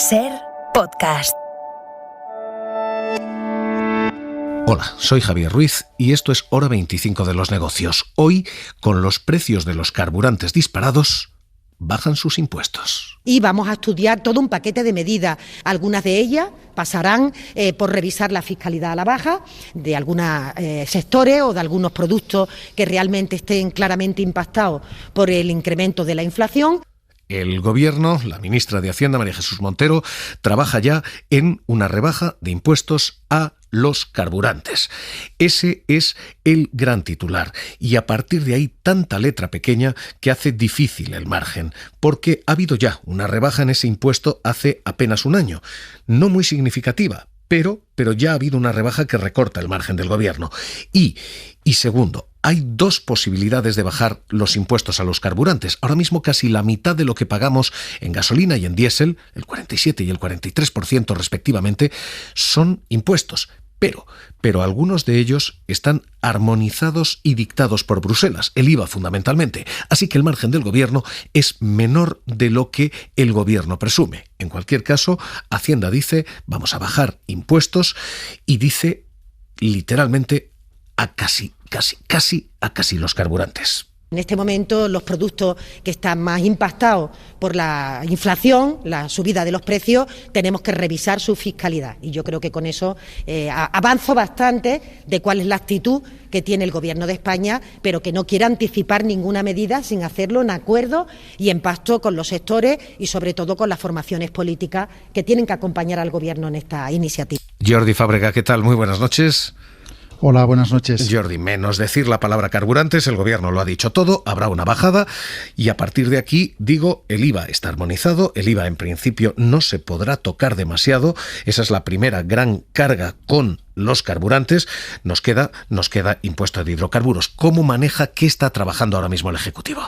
SER Podcast. Hola, soy Javier Ruiz y esto es Hora 25 de los negocios. Hoy, con los precios de los carburantes disparados, bajan sus impuestos. Y vamos a estudiar todo un paquete de medidas. Algunas de ellas pasarán por revisar la fiscalidad a la baja de algunos sectores o de algunos productos que realmente estén claramente impactados por el incremento de la inflación. El Gobierno, la ministra de Hacienda, María Jesús Montero, trabaja ya en una rebaja de impuestos a los carburantes. Ese es el gran titular. Y a partir de ahí, tanta letra pequeña que hace difícil el margen, porque ha habido ya una rebaja en ese impuesto hace apenas un año. No muy significativa, pero ya ha habido una rebaja que recorta el margen del Gobierno. Y segundo, hay dos posibilidades de bajar los impuestos a los carburantes. Ahora mismo casi la mitad de lo que pagamos en gasolina y en diésel, el 47 y el 43% respectivamente, son impuestos. Pero algunos de ellos están armonizados y dictados por Bruselas, el IVA fundamentalmente. Así que el margen del Gobierno es menor de lo que el Gobierno presume. En cualquier caso, Hacienda dice, vamos a bajar impuestos y dice literalmente a casi los carburantes. En este momento, los productos que están más impactados por la inflación, la subida de los precios, tenemos que revisar su fiscalidad. Y yo creo que con eso avanzo bastante de cuál es la actitud que tiene el Gobierno de España, pero que no quiere anticipar ninguna medida sin hacerlo en acuerdo y en pacto con los sectores y sobre todo con las formaciones políticas que tienen que acompañar al Gobierno en esta iniciativa. Jordi Fábrega, ¿qué tal? Muy buenas noches. Hola, buenas noches. Jordi, menos decir la palabra carburantes, el Gobierno lo ha dicho todo, habrá una bajada y a partir de aquí, digo, el IVA está armonizado, el IVA en principio no se podrá tocar demasiado, esa es la primera gran carga con los carburantes, nos queda impuesto de hidrocarburos. ¿Cómo maneja, qué está trabajando ahora mismo el Ejecutivo?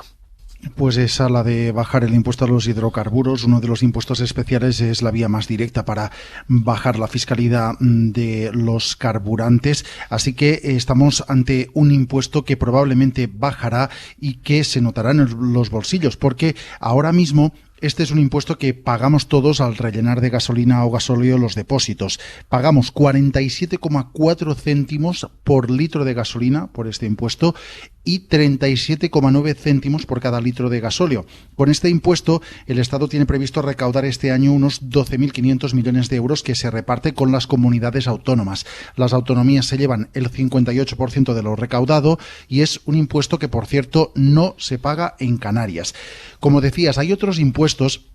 Pues esa, la de bajar el impuesto a los hidrocarburos, uno de los impuestos especiales, es la vía más directa para bajar la fiscalidad de los carburantes. Así que estamos ante un impuesto que probablemente bajará y que se notará en los bolsillos, porque ahora mismo este es un impuesto que pagamos todos al rellenar de gasolina o gasóleo los depósitos. Pagamos 47,4 céntimos por litro de gasolina por este impuesto y 37,9 céntimos por cada litro de gasóleo. Con este impuesto, el Estado tiene previsto recaudar este año unos 12.500 millones de euros que se reparte con las comunidades autónomas. Las autonomías se llevan el 58% de lo recaudado y es un impuesto que, por cierto, no se paga en Canarias. Como decías, hay otros impuestos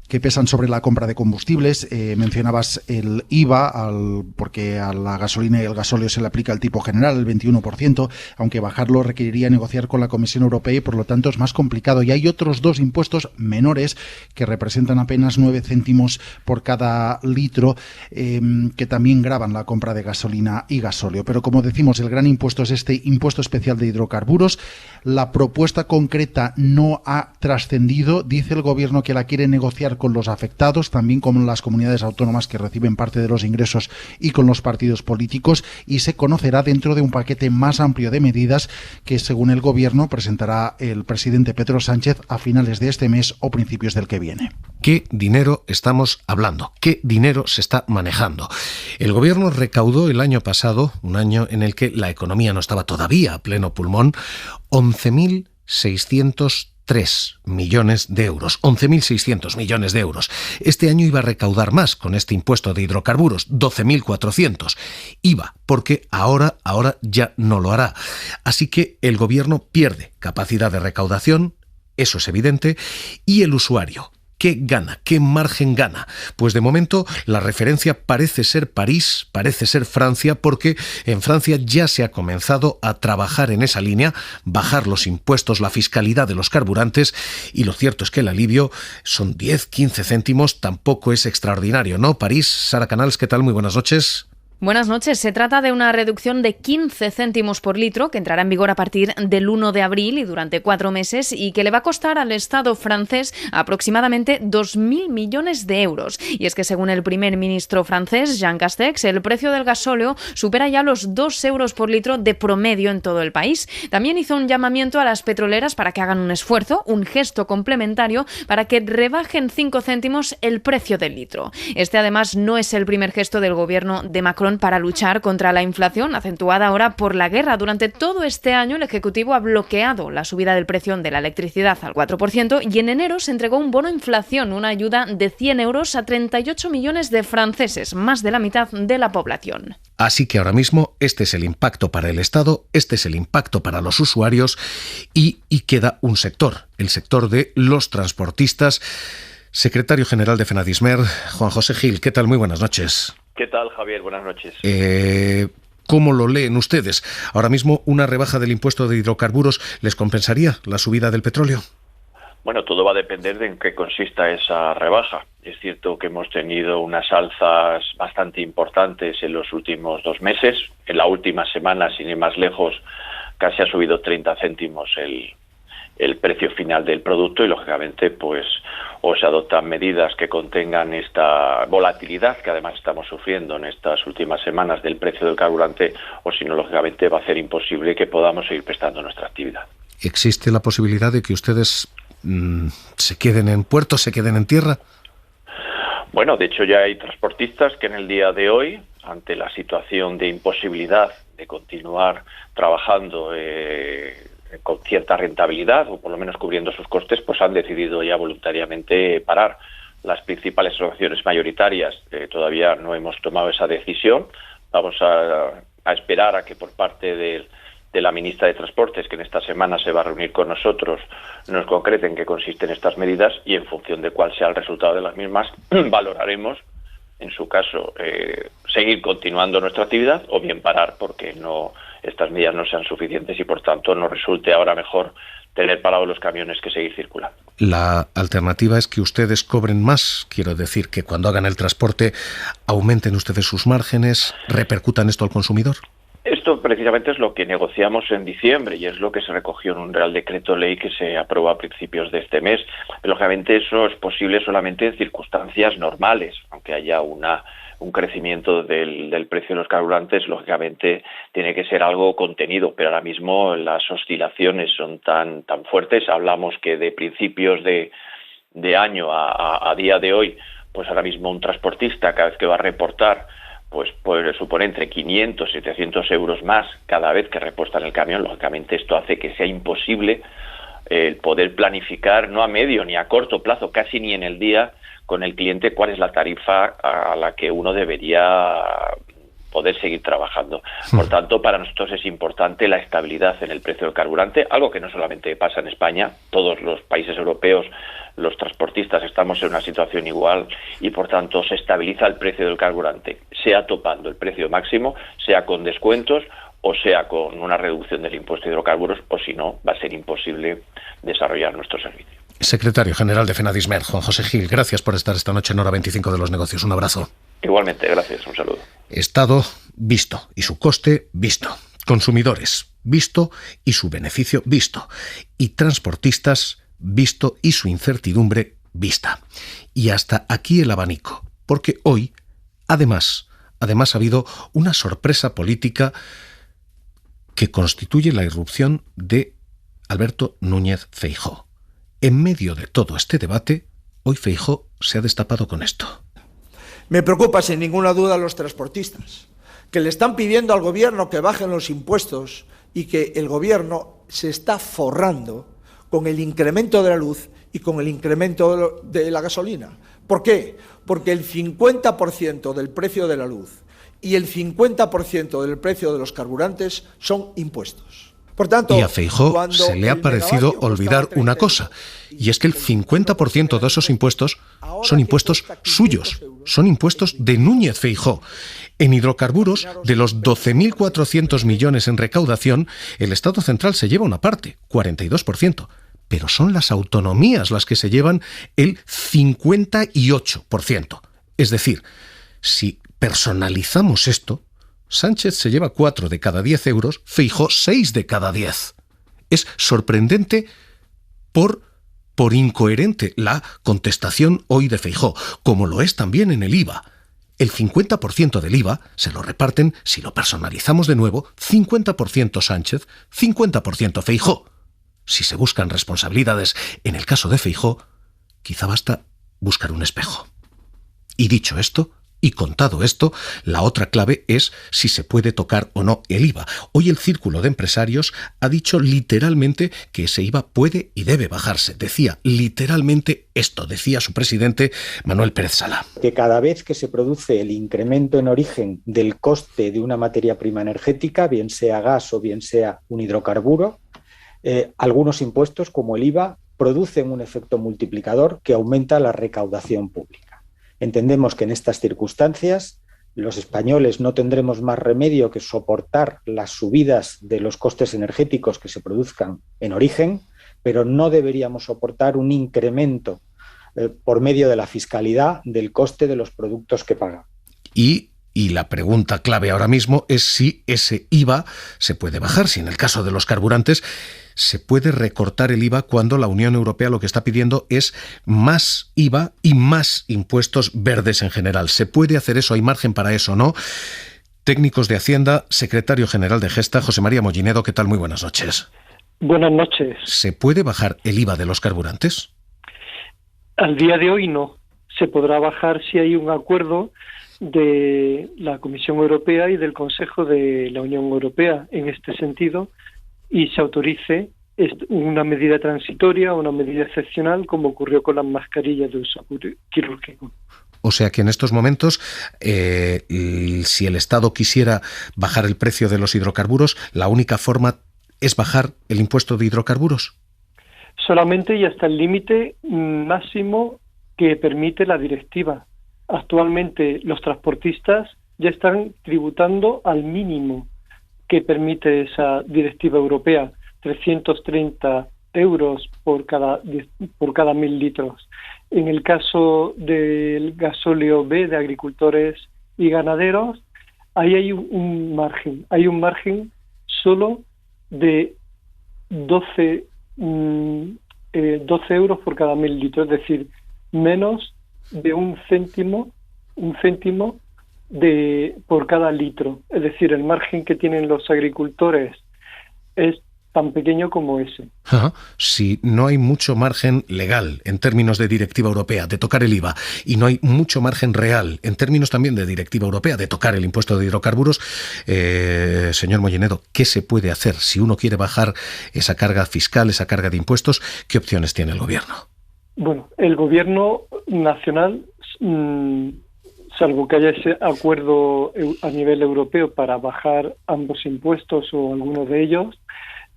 que pesan sobre la compra de combustibles. Mencionabas el IVA, porque a la gasolina y el gasóleo se le aplica el tipo general, el 21%, aunque bajarlo requeriría negociar con la Comisión Europea y por lo tanto es más complicado. Y hay otros dos impuestos menores que representan apenas 9 céntimos por cada litro, que también gravan la compra de gasolina y gasóleo. Pero como decimos, el gran impuesto es este impuesto especial de hidrocarburos. La propuesta concreta no ha trascendido. Dice el Gobierno que la quiere negociar con los afectados, también con las comunidades autónomas que reciben parte de los ingresos y con los partidos políticos, y se conocerá dentro de un paquete más amplio de medidas que, según el Gobierno, presentará el presidente Pedro Sánchez a finales de este mes o principios del que viene. ¿Qué dinero estamos hablando? ¿Qué dinero se está manejando? El Gobierno recaudó el año pasado, un año en el que la economía no estaba todavía a pleno pulmón, 11.603 millones de euros, 11.600 millones de euros. Este año iba a recaudar más con este impuesto de hidrocarburos, 12.400. Iba, porque ahora ya no lo hará. Así que el Gobierno pierde capacidad de recaudación, eso es evidente, y el usuario, ¿qué gana? ¿Qué margen gana? Pues de momento la referencia parece ser París, parece ser Francia, porque en Francia ya se ha comenzado a trabajar en esa línea, bajar los impuestos, la fiscalidad de los carburantes, y lo cierto es que el alivio son 10, 15 céntimos, tampoco es extraordinario, ¿no? París, Sara Canals, ¿qué tal? Muy buenas noches. Buenas noches. Se trata de una reducción de 15 céntimos por litro que entrará en vigor a partir del 1 de abril y durante 4 meses y que le va a costar al Estado francés aproximadamente 2.000 millones de euros. Y es que según el primer ministro francés, Jean Castex, el precio del gasóleo supera ya los 2 euros por litro de promedio en todo el país. También hizo un llamamiento a las petroleras para que hagan un esfuerzo, un gesto complementario para que rebajen 5 céntimos el precio del litro. Este además no es el primer gesto del gobierno de Macron para luchar contra la inflación, acentuada ahora por la guerra. Durante todo este año, el Ejecutivo ha bloqueado la subida del precio de la electricidad al 4% y en enero se entregó un bono inflación, una ayuda de 100 euros a 38 millones de franceses, más de la mitad de la población. Así que ahora mismo este es el impacto para el Estado, este es el impacto para los usuarios y queda un sector, el sector de los transportistas. Secretario General de Fenadismer, Juan José Gil, ¿qué tal? Muy buenas noches. ¿Qué tal, Javier? Buenas noches. ¿Cómo lo leen ustedes? Ahora mismo, ¿una rebaja del impuesto de hidrocarburos les compensaría la subida del petróleo? Bueno, todo va a depender de en qué consista esa rebaja. Es cierto que hemos tenido unas alzas bastante importantes en los últimos 2 meses. En la última semana, sin ir más lejos, casi ha subido 30 céntimos el precio final del producto y, lógicamente, pues o se adoptan medidas que contengan esta volatilidad que además estamos sufriendo en estas últimas semanas del precio del carburante, o si no, lógicamente, va a ser imposible que podamos seguir prestando nuestra actividad. ¿Existe la posibilidad de que ustedes se queden en puerto, se queden en tierra? Bueno, de hecho ya hay transportistas que en el día de hoy, ante la situación de imposibilidad de continuar trabajando con cierta rentabilidad, o por lo menos cubriendo sus costes, pues han decidido ya voluntariamente parar. Las principales asociaciones mayoritarias todavía no hemos tomado esa decisión. Vamos a esperar a que por parte de la ministra de Transportes, que en esta semana se va a reunir con nosotros, nos concreten en qué consisten estas medidas y en función de cuál sea el resultado de las mismas, valoraremos, en su caso, seguir continuando nuestra actividad o bien parar porque estas medidas no sean suficientes y por tanto nos resulte ahora mejor tener parados los camiones que seguir circulando. La alternativa es que ustedes cobren más, quiero decir que cuando hagan el transporte aumenten ustedes sus márgenes, repercutan esto al consumidor. Esto precisamente es lo que negociamos en diciembre y es lo que se recogió en un Real Decreto Ley que se aprobó a principios de este mes. Pero, lógicamente, eso es posible solamente en circunstancias normales, aunque haya un crecimiento del precio de los carburantes, lógicamente tiene que ser algo contenido, pero ahora mismo las oscilaciones son tan fuertes. Hablamos que de principios de año a día de hoy, pues ahora mismo un transportista cada vez que va a reportar pues supone entre 500 y 700 euros más cada vez que repuesta en el camión. Lógicamente esto hace que sea imposible el poder planificar, no a medio ni a corto plazo, casi ni en el día, con el cliente cuál es la tarifa a la que uno debería poder seguir trabajando. Por tanto, para nosotros es importante la estabilidad en el precio del carburante, algo que no solamente pasa en España, todos los países europeos, los transportistas estamos en una situación igual y por tanto se estabiliza el precio del carburante, sea topando el precio máximo, sea con descuentos o sea con una reducción del impuesto de hidrocarburos, o si no, va a ser imposible desarrollar nuestro servicio. Secretario General de Fenadismer, Juan José Gil, gracias por estar esta noche en Hora 25 de los Negocios. Un abrazo. Igualmente, gracias. Un saludo. Estado visto y su coste visto. Consumidores visto y su beneficio visto. Y transportistas visto y su incertidumbre vista. Y hasta aquí el abanico, porque hoy, además ha habido una sorpresa política que constituye la irrupción de Alberto Núñez Feijóo. En medio de todo este debate, hoy Feijóo se ha destapado con esto. Me preocupa sin ninguna duda los transportistas, que le están pidiendo al gobierno que bajen los impuestos y que el gobierno se está forrando con el incremento de la luz y con el incremento de la gasolina. ¿Por qué? Porque el 50% del precio de la luz y el 50% del precio de los carburantes son impuestos. Por tanto, y a Feijóo se le ha parecido olvidar una cosa, y es que el 50% de esos impuestos son impuestos suyos, son impuestos de Núñez Feijóo. En hidrocarburos, de los 12.400 millones en recaudación, el Estado central se lleva una parte, 42%, pero son las autonomías las que se llevan el 58%. Es decir, si personalizamos esto, Sánchez se lleva 4 de cada 10 euros, Feijóo 6 de cada 10. Es sorprendente por incoherente la contestación hoy de Feijóo, como lo es también en el IVA. El 50% del IVA se lo reparten, si lo personalizamos de nuevo, 50% Sánchez, 50% Feijóo. Si se buscan responsabilidades en el caso de Feijóo, quizá basta buscar un espejo. Y dicho esto, y contado esto, la otra clave es si se puede tocar o no el IVA. Hoy el Círculo de Empresarios ha dicho literalmente que ese IVA puede y debe bajarse. Decía literalmente esto, decía su presidente Manuel Pérez Sala. Que cada vez que se produce el incremento en origen del coste de una materia prima energética, bien sea gas o bien sea un hidrocarburo, algunos impuestos como el IVA producen un efecto multiplicador que aumenta la recaudación pública. Entendemos que en estas circunstancias los españoles no tendremos más remedio que soportar las subidas de los costes energéticos que se produzcan en origen, pero no deberíamos soportar un incremento por medio de la fiscalidad del coste de los productos que pagan. Y la pregunta clave ahora mismo es si ese IVA se puede bajar, si en el caso de los carburantes se puede recortar el IVA cuando la Unión Europea lo que está pidiendo es más IVA y más impuestos verdes en general. ¿Se puede hacer eso? ¿Hay margen para eso, no? Técnicos de Hacienda, secretario general de Gesta, José María Mollinedo, ¿qué tal? Muy buenas noches. Buenas noches. ¿Se puede bajar el IVA de los carburantes? Al día de hoy no. Se podrá bajar si hay un acuerdo de la Comisión Europea y del Consejo de la Unión Europea en este sentido, y se autorice una medida transitoria o una medida excepcional, como ocurrió con las mascarillas de uso quirúrgico. O sea que en estos momentos, si el Estado quisiera bajar el precio de los hidrocarburos, la única forma es bajar el impuesto de hidrocarburos. Solamente y hasta el límite máximo que permite la directiva. Actualmente los transportistas ya están tributando al mínimo que permite esa directiva europea, 330 euros por cada 1.000 litros. En el caso del gasóleo B de agricultores y ganaderos, ahí hay un margen solo de 12 euros por cada 1.000 litros, es decir, menos de un céntimo por cada litro. Es decir, el margen que tienen los agricultores es tan pequeño como ese. Si no hay mucho margen legal en términos de directiva europea de tocar el IVA y no hay mucho margen real en términos también de directiva europea de tocar el impuesto de hidrocarburos, señor Mollinedo, ¿qué se puede hacer si uno quiere bajar esa carga fiscal, esa carga de impuestos? ¿Qué opciones tiene el gobierno? Bueno, el gobierno nacional, salvo que haya ese acuerdo a nivel europeo para bajar ambos impuestos o alguno de ellos,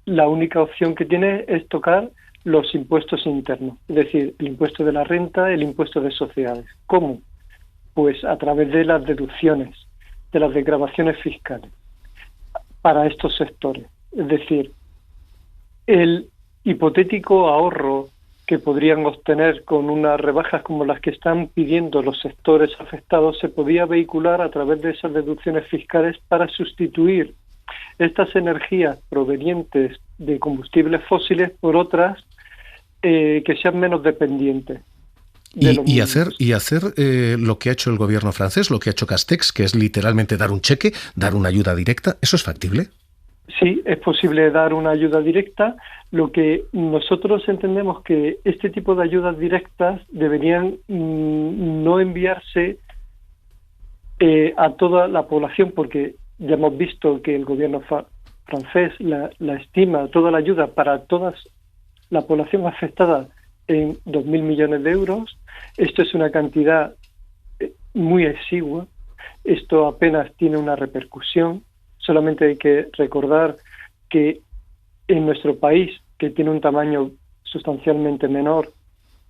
la única opción que tiene es tocar los impuestos internos, es decir, el impuesto de la renta, el impuesto de sociedades. ¿Cómo? Pues a través de las deducciones, de las desgravaciones fiscales para estos sectores. Es decir, el hipotético ahorro que podrían obtener con unas rebajas como las que están pidiendo los sectores afectados se podía vehicular a través de esas deducciones fiscales para sustituir estas energías provenientes de combustibles fósiles por otras que sean menos dependientes. Y hacer lo que ha hecho el gobierno francés, lo que ha hecho Castex, que es literalmente dar un cheque, dar una ayuda directa, ¿eso es factible? Sí, es posible dar una ayuda directa. Lo que nosotros entendemos que este tipo de ayudas directas deberían no enviarse a toda la población, porque ya hemos visto que el gobierno francés la estima toda la ayuda para toda la población afectada en 2.000 millones de euros. Esto es una cantidad muy exigua. Esto apenas tiene una repercusión. Solamente hay que recordar que en nuestro país, que tiene un tamaño sustancialmente menor,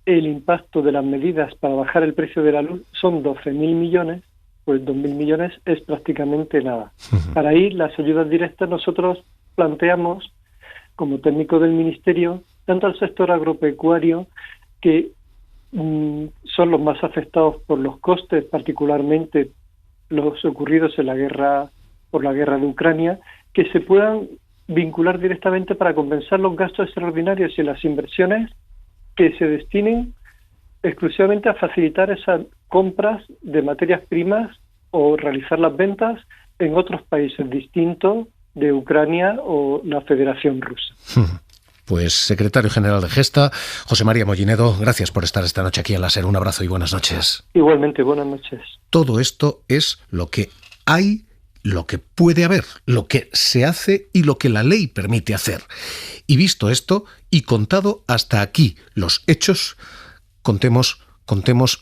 el impacto de las medidas para bajar el precio de la luz son 12.000 millones, pues 2.000 millones es prácticamente nada. Para ahí, las ayudas directas nosotros planteamos, como técnico del Ministerio, tanto al sector agropecuario, que son los más afectados por los costes, particularmente los ocurridos en la guerra por la guerra de Ucrania, que se puedan vincular directamente para compensar los gastos extraordinarios y las inversiones que se destinen exclusivamente a facilitar esas compras de materias primas o realizar las ventas en otros países distintos de Ucrania o la Federación Rusa. Pues secretario general de Gesta, José María Mollinedo, gracias por estar esta noche aquí en la SER. Un abrazo y buenas noches. Igualmente, buenas noches. Todo esto es lo que hay, lo que puede haber, lo que se hace y lo que la ley permite hacer. Y visto esto y contado hasta aquí los hechos, contemos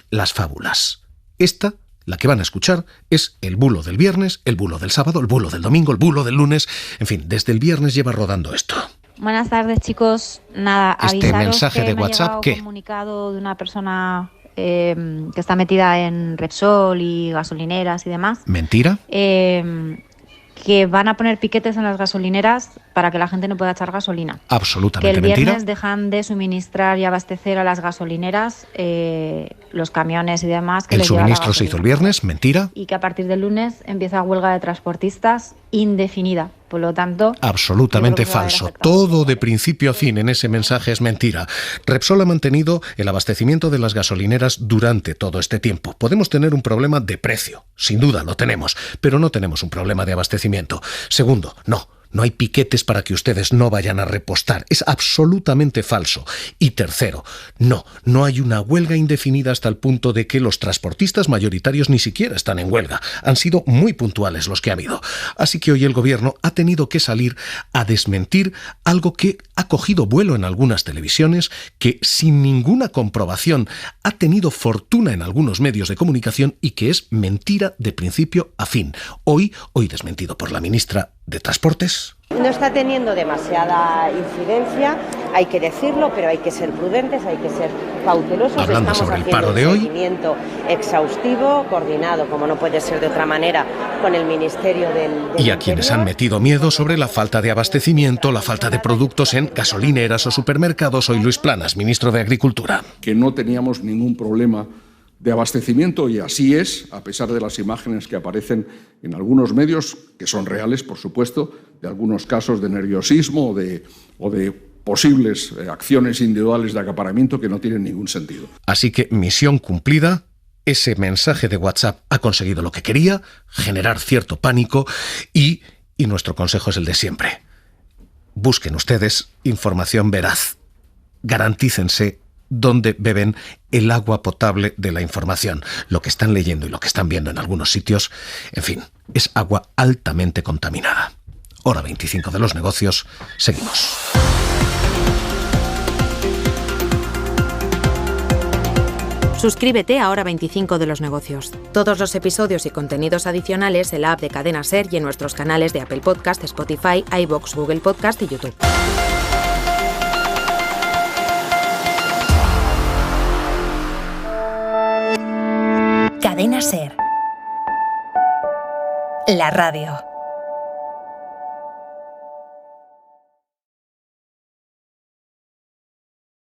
las fábulas. Esta, la que van a escuchar, es el bulo del viernes, el bulo del sábado, el bulo del domingo, el bulo del lunes. En fin, desde el viernes lleva rodando esto. Buenas tardes, chicos. Nada, este mensaje que de WhatsApp, ¿qué? Un comunicado de una persona que está metida en Repsol y gasolineras y demás. ¿Mentira? Que van a poner piquetes en las gasolineras para que la gente no pueda echar gasolina. Absolutamente mentira. Que el mentira. viernes dejan de suministrar y abastecer a las gasolineras los camiones y demás. Que el les lleva suministro se hizo el viernes, mentira. Y que a partir del lunes empieza huelga de transportistas indefinida. Por lo tanto, absolutamente falso. Todo de principio a fin en ese mensaje es mentira. Repsol ha mantenido el abastecimiento de las gasolineras durante todo este tiempo. Podemos tener un problema de precio, sin duda lo tenemos, pero no tenemos un problema de abastecimiento. Segundo, no hay piquetes para que ustedes no vayan a repostar. Es absolutamente falso. Y tercero, no hay una huelga indefinida hasta el punto de que los transportistas mayoritarios ni siquiera están en huelga. Han sido muy puntuales los que ha habido. Así que hoy el gobierno ha tenido que salir a desmentir algo que ha cogido vuelo en algunas televisiones, que sin ninguna comprobación ha tenido fortuna en algunos medios de comunicación y que es mentira de principio a fin. Hoy desmentido por la ministra de Transportes. No está teniendo demasiada incidencia, hay que decirlo, pero hay que ser prudentes, hay que ser cautelosos. Hablando Estamos sobre el paro de un hoy. Seguimiento exhaustivo, coordinado, como no puede ser de otra manera, con el Ministerio del Y a quienes han metido miedo sobre la falta de abastecimiento, la falta de productos en gasolineras o supermercados, hoy Luis Planas, ministro de Agricultura. Que no teníamos ningún problema de abastecimiento, y así es, a pesar de las imágenes que aparecen en algunos medios, que son reales, por supuesto, de algunos casos de nerviosismo o de posibles acciones individuales de acaparamiento que no tienen ningún sentido. Así que misión cumplida. Ese mensaje de WhatsApp ha conseguido lo que quería, generar cierto pánico, y nuestro consejo es el de siempre. Busquen ustedes información veraz. Garantícense dónde beben el agua potable de la información. Lo que están leyendo y lo que están viendo en algunos sitios, en fin, es agua altamente contaminada. Hora 25 de los negocios. Seguimos. Suscríbete a Hora 25 de los negocios. Todos los episodios y contenidos adicionales en la app de Cadena SER y en nuestros canales de Apple Podcast, Spotify, iVoox, Google Podcast y YouTube. Cadena SER. La radio.